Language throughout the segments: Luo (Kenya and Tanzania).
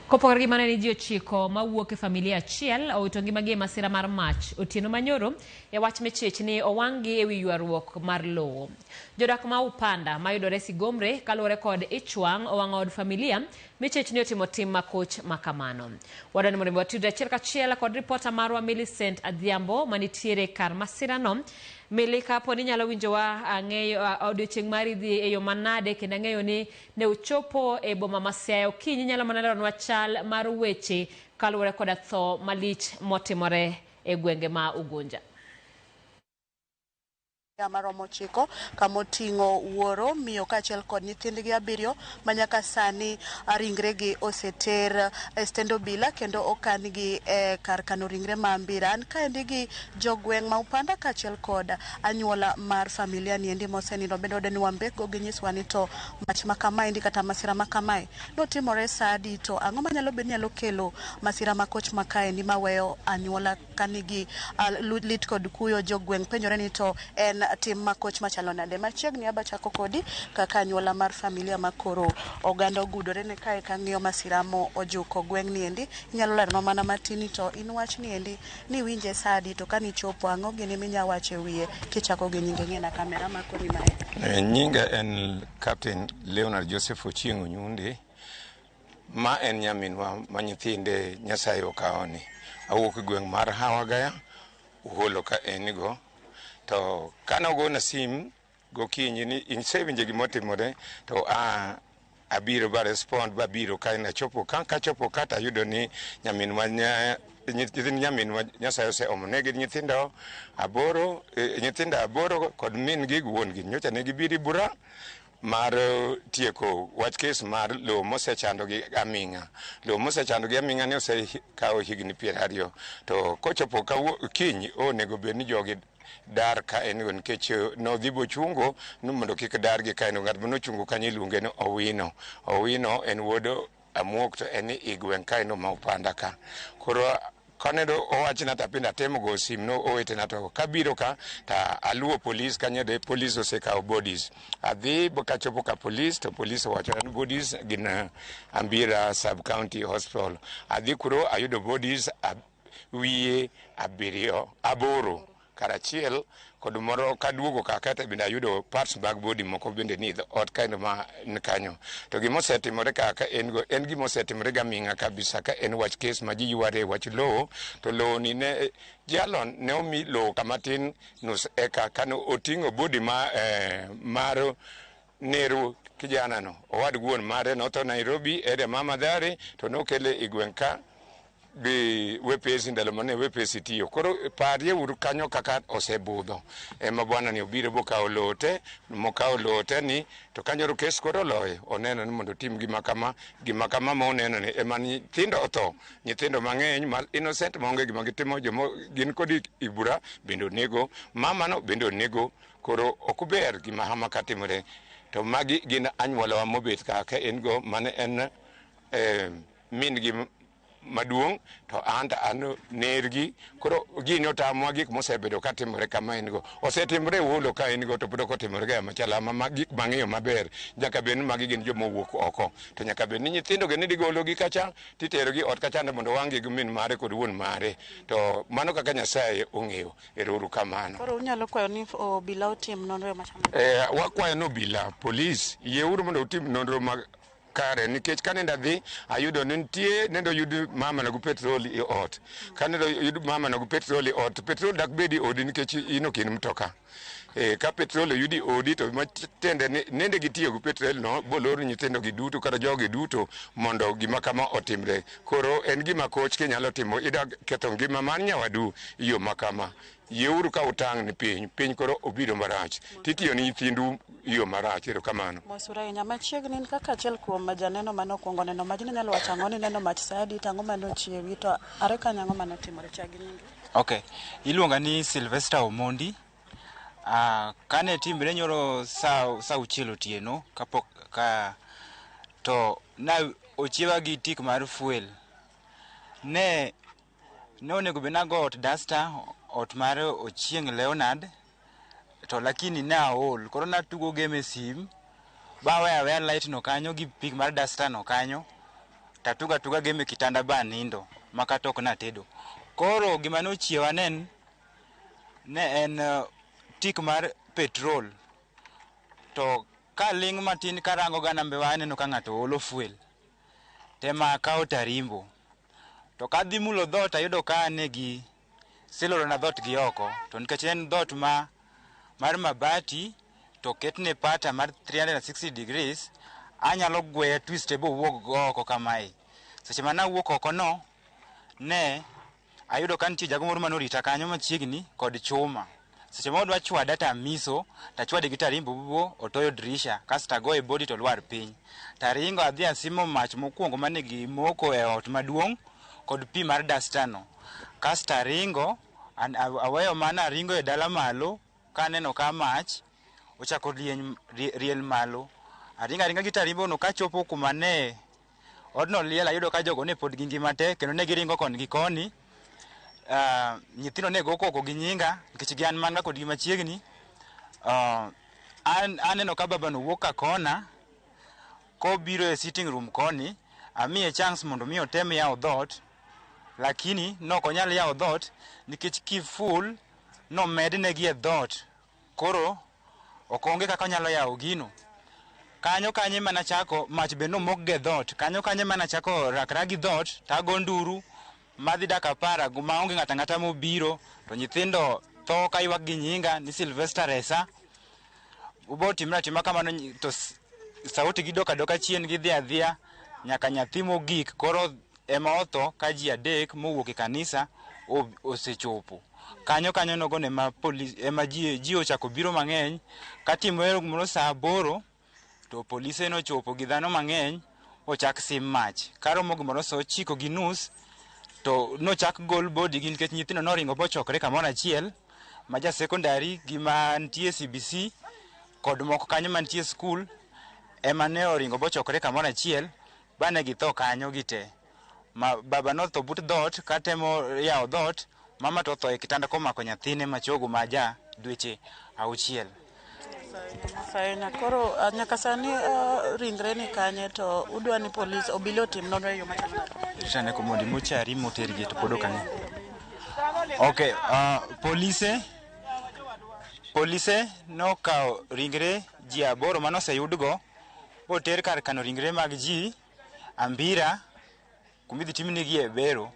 Kopogore gi mano ni ji 9 mawuok e familia achiel owito ngimagi e masira mar mach otieno manyoro e wach michich ni owang'gi ewi ywaruok mar lowo. Jodak ma Upanda mayudore Sigomre kaluwore kod ichwang' owang'o od familia michich ni otimo tim makoch makamano. Wadwani mondo watudre achiel kachiel kod ripota marwa Millicent Adhiambo manitiere kar masirano. Mili kapo ni nyalo winjowa ang'eyo odiochieng' mari dhi e yo manade kendo ang'eyo ni ne uchopo e boma ma Siaya okinyi nyalo mana leronwa chal mar weche kaluwore koda tho malich motimore e gwenge ma Ugunja. Maromo 9 kamoting'o wuoro miyo kaachiel kod nyithindgi 7 manyaka sani ringregi oseter e stend obila kendo okangi e kar kano ringre ma Mbiran kaendi gi jogweng' ma Upanda kaachiel kod anyuola mar familia niendi mosenindo. Bende wadwani wambeko ginyiswa ni to mach makamaendi kata masira makamae notimore sadi to ang'o manyalo bed nyalo kelo masira makoch makaendi maweyo anyuola kanigi lit kod kuyo. Jogweng' penjore ni to en tim makoch machalo nade. Machiegni abachako kodi kaka anyuola mar familia makoro oganda ogudore ne kae kang'iyo masira mo ojuko gweng' niendi. Inyalo lerno mana matini to in wach niendi ni winje sadi to kani chopo ang'o gini minya wache wiye kichako gi nyinge ng'ena kamera makoni mae. Nyinga en Captain Leonard Joseph Ochieng' Onyundi. Ma en nyaminwa ma nyithinde Nyasaye okawoni. Awuok gweng' mar Hawagaya uholo ka enigo. To kana ogona sim gokinyi ni insewinje gimotimore to abiro ba respond ba biro ka na chopo ka chopo kata yudo ni nyaminwa nyaminwa Nyasaye ose omonegi nyithindo 8 kod min gi wuon gi nyocha ne gibiri bura mar tieko wach kes mar lo mosechando gi aming'a. Lo mosechando gi aming'a ne osekawo higni 20 to kochopo ka kinyi onego bed ni jogi dar ka en nikech nodhi bochungo mondo kik dar gi ka en ng'at ma nochungo kanyo iluonge ni Owino en wuod Amuok to en igweng' ka en ma Upanda ka. Koro kanedo owachna tapinda temo go sim no owetena to kabiro ka ta aluwo polis kanyo de polis osekawo bodies adhi kachopo ka polis to polis owacho ni bodies gin Ambira sub county hospital. Adhi kuro ayudo bodies wiye 8 karachiel kod moro kaduogo kakete bende ayudo parts mag body moko bende ni ot kind ma kanyo. To gimosetimore kaka en gimosetimore gaming'a kabisa ka en wach kes ma ji yware wach lowo to lowo ni ne jalon ne omi lowo kamatin nus eka kano oting'o body mar Neru kijana no owad wuon mare noto Nairobi ere mama dhare to nokele igweng' ka bi wepesi ndalo mane wepesi tiyo. Koro parie uru kanyo kaka osebudho ema bwana ni obiro bokawo lote mokawo lote ni to kanyo kes koro loye oneno ni mondo tim gima kama ma oneno ni ema nyithindo otho nyithindo mang'eny mal innocent maonge gima gitimo jomo gin kodi ibura bendo nego mama no bendo nego. Koro okuber gima hama katimore to magi gin anyuola wa mobet kaka en go mane en min gi maduong' to an nergi. Koro gini otamwa gik mosebedo katimore kama en go osetimore wulo ka en go to pod otimore ga machala ma gik mang'eyo maber nyaka bed ni magi gin jomowuok oko to nyaka bed ni nyithindo ge ni digolo gi kacha titero gi ot kacha mondo wang'gi gi min mare kod wuon mare to mano kaka Nyasaye ong'eyo. Erouru kamano. Koro unyalo kwayo ni obila otim nonro machalo wakwayo no obila polis yeuru mondo utim nonro mag kare nikech kanenda dhi ayudo nitie nendo yud mama na gu petrol e ot kanendo yud mama na gu petrol e ot petrol dak bedi odi nikech ino kin mtoka ka petrol yudi odi to matende nende gitiyo gu petrol no bolor nyithindo gi duto kata jogi duto mondo gima kama otimre. Koro en gima koch ke nyalo timo ida ketho ngima mar nyawadu yo makama yeuru ka utang ni piny koro obiro marach titiyo ni nyithindu yo marach. Erokamano. Mosura nyama chiegni kaka achiel kuom majaneno manokuongo neno majini nyalo wacho ang'o ni neno mach sadi tango manochiewi to are kanyo ang'o manotimore chagi nyingi. Okay, iluonga ni Sylvester Omondi. Kane timbre nyoro sa uchiel otieno kapok ka to na ochiewa gi tik mar fuel ne onego be nago ot dasta ot mar Ochieng' Leonard to lakini na aol koro natugo game sim ba weya light no kanyo gi pik mar dasta no kanyo tatuga tuga game kitanda ba nindo makatok na tedo. Koro gima no chiewa ne en tik mar petrol. To ka ling matin karango ga nambe wa aneno ka ng'ato olo fuel. Tema kao tarimbo. To kadhi mulo dhot ayudo ka negi siloro na dhot gi oko. To nikech en dhot mar mabati to ketne pata mar 360 degrees anyalo gweye twist bo wuok oko kamae. Seche mana wuok oko no ne ayudo ka nitie jago moro manorita kanyo machiegni kod chuma. Seche ma odwa chwada ta miso ta chwade gi tarimbo bubo otoyo dirisha kasta go e body to lwar piny. Taringo adhi asimo mach mokwongo manegi moko e ot maduong' kod pi mar dastano. Kasta ringo aweyo mana ringo e dala malo kaneno ka mach ochako riel malo. Aringa gi tarimbo no kachopo kuma ne odno liel ayudo ka jogo ne pod gi ngima te kendo ne giringo kon gi koni. Nyithindo ne go koko gi nyinga nikech gi an man kod gi machiegni. Aneno ka babano wuok ka kona ko biro e sitting room koni amiye chance mondo mi otem yawo dhot lakini noko nyal yawo dhot nikech kiful no medne gi e dhot. Koro okonge kaka nyalo yawo gino. Kanye mana chako mach be no mok ge dhot. Kanye mana chako rakra gi dhot tago nduru madhi daka para guma onge ng'ata mobiro to nyithindo tho ka ywak gi nyinga ni Sylvester Resa. Ubo timra kamano to sauti gi doka chien gi dhi adhia nyaka nyathi mogik koro ema otho ka ji adek mowuok e kanisa osechopo. Kanyo nogo ne ma police ema ji ochako biro mang'eny ka timore moro saa 8 to polise no chopo gi dhano mang'eny ochak sim mach. Karomo gimoro saa 9:30 to nochak gol body gi nikech nyithindo noringo bochokre kamoro achiel ma ja secondary gi mantie CBC kod moko kanyo mantie school ema ne oringo bochokre kamoro achiel bane githo kanyo gite. Baba no tho but dhot katemo yawo dhot, mama to tho e kitanda komako nyathine machogo maja dweche 6. Saina koro nyaka sani ringre ni kanye to udwa ni police obilo tim nonro yo machalo. Tane ko mondi mochari motergi to podo kanyo. Okay, police no kao ringre ji 8 mano seyudgo boter kar kano ringre mag ji Ambira kumidhi timni gi e bero.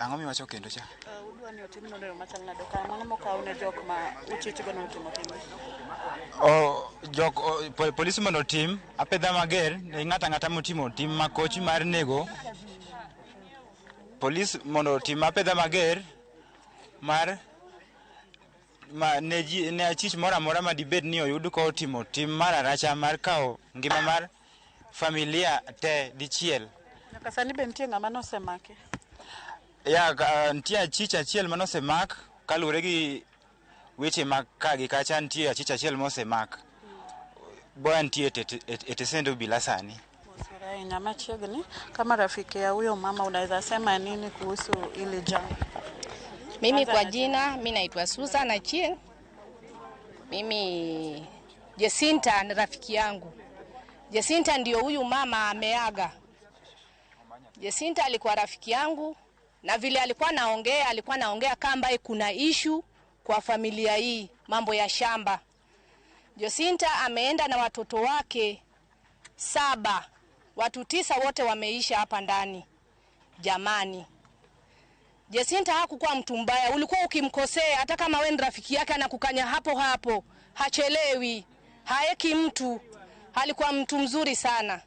Ang'o mi wacho kendo cha? Udwa ni otim nonro yo machalo nade ka mano mokaw ne jok ma uchichgo no timo tim. Polisi mondo tim apedha mager ne ng'ata motimo tim makochi mar nego. Polisi mondo tim apedha mager mar ne achich mora ma dibed ni oyud ko timo tim mar aracha mar kao ngima mar familia te dichiel. Nyaka sani be nitie ng'ama nosemake? Nitie achich achiel manosemak kalure gi weche mag kagi kacha nitie achich achiel mosemak. Boya nitie etesendo bila sani. Nyama chiegni kama rafiki ya huyo mama unaweza sema nini kuhusu ile jambo? Mimi kwa jina mimi naitwa Susan Achieng. Mimi Jacinta ni rafiki yangu. Jacinta ndio huyu mama ameaga. Jacinta alikuwa rafiki yangu na vile alikuwa naongea kamba kuna issue kwa familia hii mambo ya shamba. Jacinta ameenda na watoto wake 7. Watu 9 wote wameisha hapa ndani. Jamani. Jacinta hakukuwa mtu mbaya. Ulikuwa ukimkosea hata kama wewe ni rafiki yake anakukanya hapo. Hachelewi. Haeki mtu. Alikuwa mtu mzuri sana.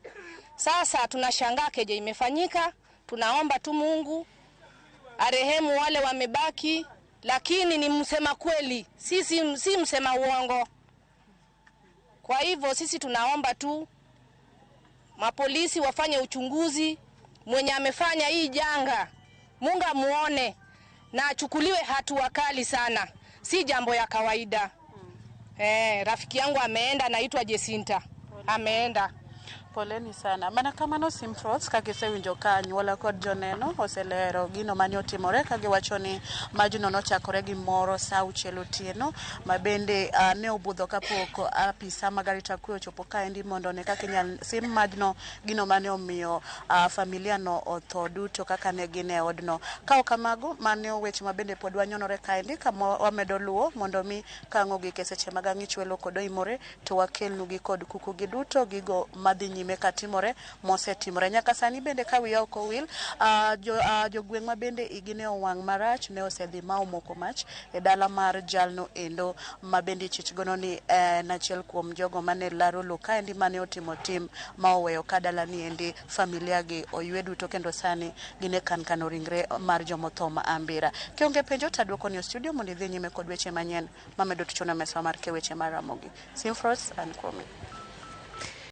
Sasa tunashangaa keje imefanyika. Tunaomba tu Mungu arehemu wale wamebaki, lakini ni msema kweli. Sisi si msema uongo. Kwa hivyo sisi tunaomba tu mapolisi wafanye uchunguzi mwenye amefanya hii janga. Mungu muone na achukuliwe hatua kali sana. Si jambo ya kawaida. Rafiki yangu ameenda anaitwa Jacinta. Ameenda. Poleni sana. Mana kamano Simfrost kagisewinjo ka anyuola kod joneno oselero gino mane otimore ka giwacho ni majno nochakore gi moro saa 6 otieno ma bende ne obudho kapok apisa mag arita kwe ochopo kaendi mondo ne kaka inyal sim majno gino mane omiyo familia no otho duto kaka ne gin e odno. Ka ok kamago mane weche ma bende pod wanyonore kaendi kama wamedo luwo mondo mi kango gi keseche mag ang'ich welo kod oimore to wakelnu gi kod kuku gi duto gigo madhi nyime katimore mosetimore nyaka sani bende ka wiya ok owil jogweng' ma bende igine owang' marach ne osedhi ma omoko mach e dala mar jalno endo ma bende chich gono ni nachiel kuom jogo mane laro lo kaendi mane otimo tim ma oweyo ka dala ni endi familia gi oywe duto kendo sani gine kano ringre mar jomotho ma Ambira. Kionge penjo taduoko ni studio mondo idhi nyime kod weche manyien mamedo tuchono mesa mar keweche mar Ramogi. Simfrost and Kwame.